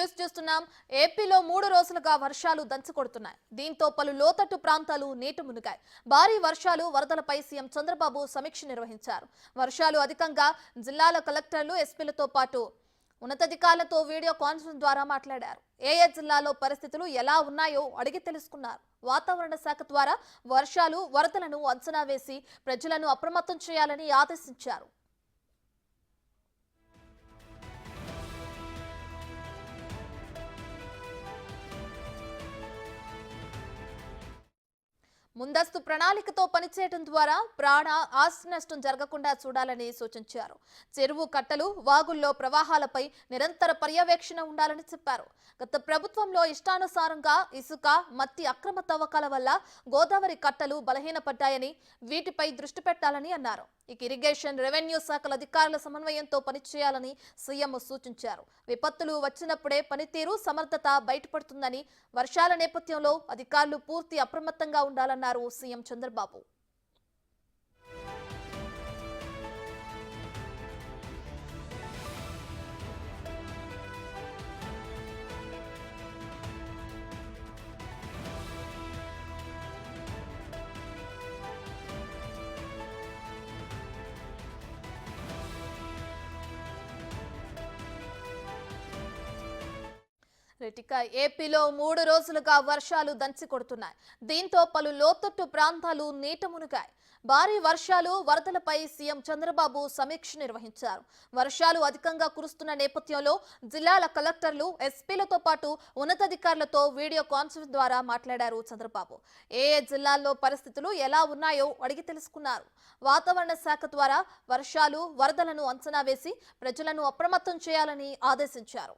News చూస్తున్నాం. ఏపీలో 3 రోజులుగా వర్షాలు దంచుకొడుతున్నాయి. దీంతో పలు లోతట్టు ప్రాంతాలు నీట మునిగాయి. భారీ వర్షాలు వరదలపై సీఎం చంద్రబాబు సమీక్ష నిర్వహించారు. వర్షాలు అధికంగా జిల్లాల కలెక్టర్లు ఎస్పీలతో పాటు ఉన్నతాధికారులతో వీడియో కాన్ఫరెన్స్ ద్వారా మాట్లాడారు. ఏ జిల్లాలో పరిస్థితులు ఎలా ఉన్నాయో అడిగి తెలుసుకున్నారు. వాతావరణ శాఖ ద్వారా వర్షాలు వరదలను అంచనా వేసి ప్రజలను అప్రమత్తం చేయాలని ఆదేశించారు. ముందస్తు ప్రణాళికతో పనిచేయడం ద్వారా ప్రాణ ఆస్తి నష్టం జరగకుండా చూడాలని సూచించారు. చెరువు కట్టలు వాగుల్లో ప్రవాహాలపై నిరంతర పర్యవేక్షణ ఉండాలని చెప్పారు. గత ప్రభుత్వంలో ఇష్టానుసారంగా ఇసుక మట్టి అక్రమ తవ్వకాల వల్ల గోదావరి కట్టలు బలహీనపడ్డాయని వీటిపై దృష్టి పెట్టాలని అన్నారు. ఇరిగేషన్ రెవెన్యూ శాఖల అధికారుల సమన్వయంతో పనిచేయాలని సీఎం సూచించారు. విపత్తులు వచ్చినప్పుడే పనితీరు సమర్థత బయటపడుతుందని, వర్షాల నేపథ్యంలో అధికారులు పూర్తి అప్రమత్తంగా ఉండాలన్నారు సీఎం చంద్రబాబు. ఏపీలో 3 రోజులుగా వర్షాలు దంచి కొడుతున్నాయి. దీంతో పలు లోతట్టు ప్రాంతాలు నీట మునిగాయి. భారీ వర్షాలు వరదలపై సీఎం చంద్రబాబు సమీక్ష నిర్వహించారు. వర్షాలు అధికంగా కురుస్తున్న నేపథ్యంలో జిల్లాల కలెక్టర్లు ఎస్పీలతో పాటు ఉన్నతాధికారులతో వీడియో కాన్ఫరెన్స్ ద్వారా మాట్లాడారు చంద్రబాబు. ఏ జిల్లాల్లో పరిస్థితులు ఎలా ఉన్నాయో అడిగి తెలుసుకున్నారు. వాతావరణ శాఖ ద్వారా వర్షాలు వరదలను అంచనా వేసి ప్రజలను అప్రమత్తం చేయాలని ఆదేశించారు.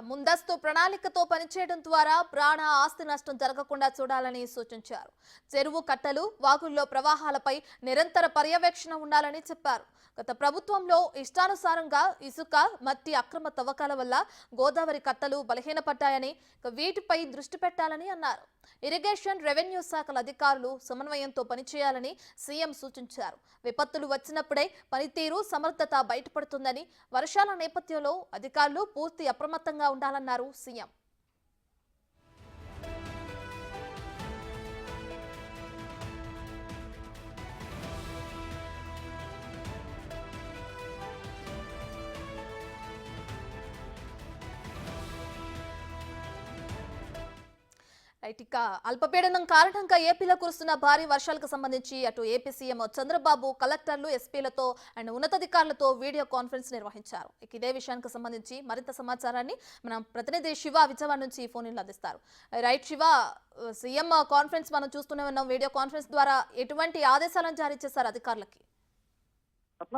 ముందస్తు ప్రణాళికతో పనిచేయడం ద్వారా ప్రాణ ఆస్తి నష్టం జరగకుండా చూడాలని సూచించారు. చెరువు కట్టలు వాగుల్లో ప్రవాహాలపై నిరంతర పర్యవేక్షణ ఉండాలని చెప్పారు. గత ప్రభుత్వంలో ఇష్టానుసారంగా ఇసుక మట్టి అక్రమ తవ్వకాల వల్ల గోదావరి కట్టలు బలహీనపడ్డాయని, వీటిపై దృష్టి పెట్టాలని అన్నారు. ఇరిగేషన్ రెవెన్యూ శాఖల అధికారులు సమన్వయంతో పనిచేయాలని సీఎం సూచించారు. విపత్తులు వచ్చినప్పుడే పనితీరు సమర్థత బయటపడుతుందని, వర్షాల నేపథ్యంలో అధికారులు పూర్తి అప్రమత్తంగా ఉండాలన్నారు సీఎం. అల్పపీడనం కారణంగా ఏపీలో కురుస్తున్న భారీ వర్షాలకు సంబంధించి అటు ఏపీ సీఎం చంద్రబాబు కలెక్టర్లు ఎస్పీలతో అండ్ ఉన్నతాధికారులతో వీడియో కాన్ఫరెన్స్ నిర్వహించారు. ఇదే విషయానికి సంబంధించి మరింత సమాచారాన్ని మనం ప్రతినిధి శివ విజయవాడ నుంచి ఫోన్ ఇన్లో అందిస్తారు. రైట్ శివ, సీఎం కాన్ఫరెన్స్ మనం చూస్తూనే ఉన్నాం. వీడియో కాన్ఫరెన్స్ ద్వారా ఎటువంటి ఆదేశాలను జారీ చేశారు అధికారులకి?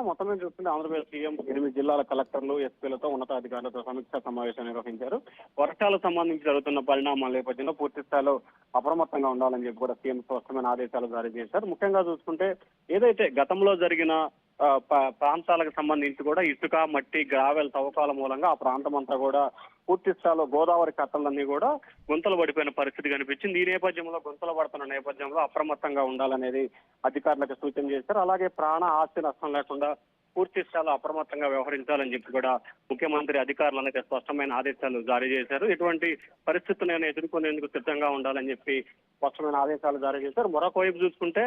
మొత్తం మీద చూస్తుంటే ఆంధ్రప్రదేశ్ సీఎం 8 జిల్లాల కలెక్టర్లు ఎస్పీలతో ఉన్నతాధికారులతో సమీక్షా సమావేశం నిర్వహించారు. వర్షాలకు సంబంధించి జరుగుతున్న పరిణామాల నేపథ్యంలో పూర్తి స్థాయిలో అప్రమత్తంగా ఉండాలని చెప్పి కూడా సీఎం స్పష్టమైన ఆదేశాలు జారీ చేశారు. ముఖ్యంగా చూసుకుంటే ఏదైతే గతంలో జరిగిన ప్రాంతాలకు సంబంధించి కూడా ఇసుక మట్టి గ్రావెల్ తవ్వకాల మూలంగా ఆ ప్రాంతం అంతా కూడా పూర్తి స్థాయిలో గోదావరి కట్టలన్నీ కూడా గుంతలు పడిపోయిన పరిస్థితి కనిపించింది. ఈ నేపథ్యంలో గుంతలు పడుతున్న నేపథ్యంలో అప్రమత్తంగా ఉండాలనేది అధికారులకు సూచన చేశారు. అలాగే ప్రాణ ఆస్తి నష్టం లేకుండా పూర్తి స్థాయిలో అప్రమత్తంగా వ్యవహరించాలని చెప్పి కూడా ముఖ్యమంత్రి అధికారులకు స్పష్టమైన ఆదేశాలు జారీ చేశారు. ఎటువంటి పరిస్థితులను ఎదుర్కొనేందుకు సిద్ధంగా ఉండాలని చెప్పి స్పష్టమైన ఆదేశాలు జారీ చేశారు. మరొక వైపు చూసుకుంటే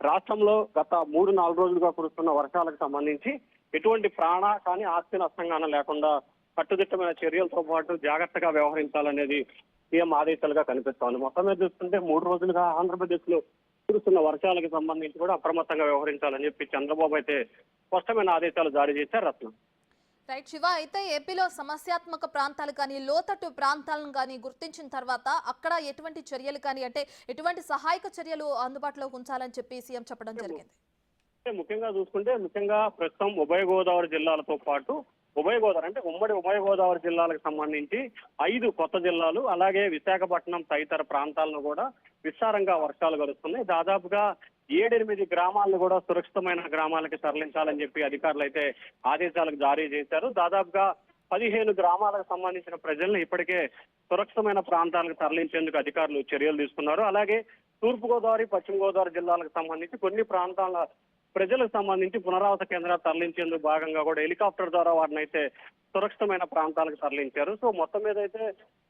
రాష్ట్రంలో గత 3-4 రోజులుగా కురుస్తున్న వర్షాలకు సంబంధించి ఎటువంటి ప్రాణ కానీ ఆస్తి నష్టంగానే లేకుండా కట్టుదిట్టమైన చర్యలతో పాటు జాగ్రత్తగా వ్యవహరించాలనేది సీఎం ఆదేశాలుగా కనిపిస్తోంది. మొత్తం మీద చూస్తుంటే 3 రోజులుగా ఆంధ్రప్రదేశ్ లో కురుస్తున్న వర్షాలకు సంబంధించి కూడా అప్రమత్తంగా వ్యవహరించాలని చెప్పి చంద్రబాబు అయితే స్పష్టమైన ఆదేశాలు జారీ చేశారు. రత్నం రైట్ శివ, అయితే ఏపీలో సమస్యాత్మక ప్రాంతాలు కానీ లోతట్టు ప్రాంతాలను కానీ గుర్తించిన తర్వాత అక్కడ ఎటువంటి చర్యలు కానీ అంటే ఎటువంటి సహాయక చర్యలు అందుబాటులో ఉంచాలని చెప్పి సీఎం చెప్పడం జరిగింది? ముఖ్యంగా చూసుకుంటే ప్రస్తుతం ఉభయ గోదావరి జిల్లాలతో పాటు ఉభయ గోదావరి అంటే ఉమ్మడి ఉభయ గోదావరి జిల్లాలకు సంబంధించి 5 కొత్త జిల్లాలు అలాగే విశాఖపట్నం తదితర ప్రాంతాలను కూడా విస్తారంగా వర్షాలు కురుస్తున్నాయి. దాదాపుగా ఏడెనిమిది గ్రామాలను కూడా సురక్షితమైన గ్రామాలకి తరలించాలని చెప్పి అధికారులు అయితే ఆదేశాలకు జారీ చేశారు. దాదాపుగా 15 గ్రామాలకు సంబంధించిన ప్రజలను ఇప్పటికే సురక్షితమైన ప్రాంతాలకు తరలించేందుకు అధికారులు చర్యలు తీసుకున్నారు. అలాగే తూర్పుగోదావరి, పశ్చిమ గోదావరి జిల్లాలకు సంబంధించి కొన్ని ప్రాంతాల ప్రజలకు సంబంధించి పునరావాస కేంద్రాలు తరలించేందుకు భాగంగా కూడా హెలికాప్టర్ ద్వారా వారిని అయితే సురక్షితమైన ప్రాంతాలకు తరలించారు. సో మొత్తం మీద అయితే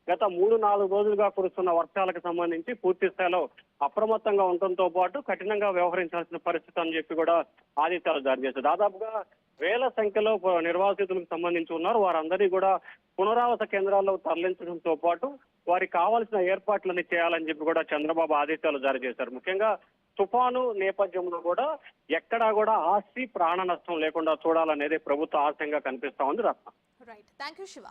గత 3-4 రోజులుగా కురుస్తున్న వర్షాలకు సంబంధించి పూర్తి స్థాయిలో అప్రమత్తంగా ఉండటంతో పాటు కఠినంగా వ్యవహరించాల్సిన పరిస్థితి అని చెప్పి కూడా ఆదేశాలు జారీ చేశారు. దాదాపుగా వేల సంఖ్యలో నిర్వాసితులకు సంబంధించి ఉన్నారు. వారందరినీ కూడా పునరావాస కేంద్రాల్లో తరలించడంతో పాటు వారికి కావాల్సిన ఏర్పాట్లన్నీ చేయాలని చెప్పి కూడా చంద్రబాబు ఆదేశాలు జారీ చేశారు. ముఖ్యంగా తుఫాను నేపథ్యంలో కూడా ఎక్కడా కూడా ఆస్తి ప్రాణ నష్టం లేకుండా చూడాలనేది ప్రభుత్వ ఆశయంగా కనిపిస్తా ఉంది. Ratna. Right, thank you Shiva.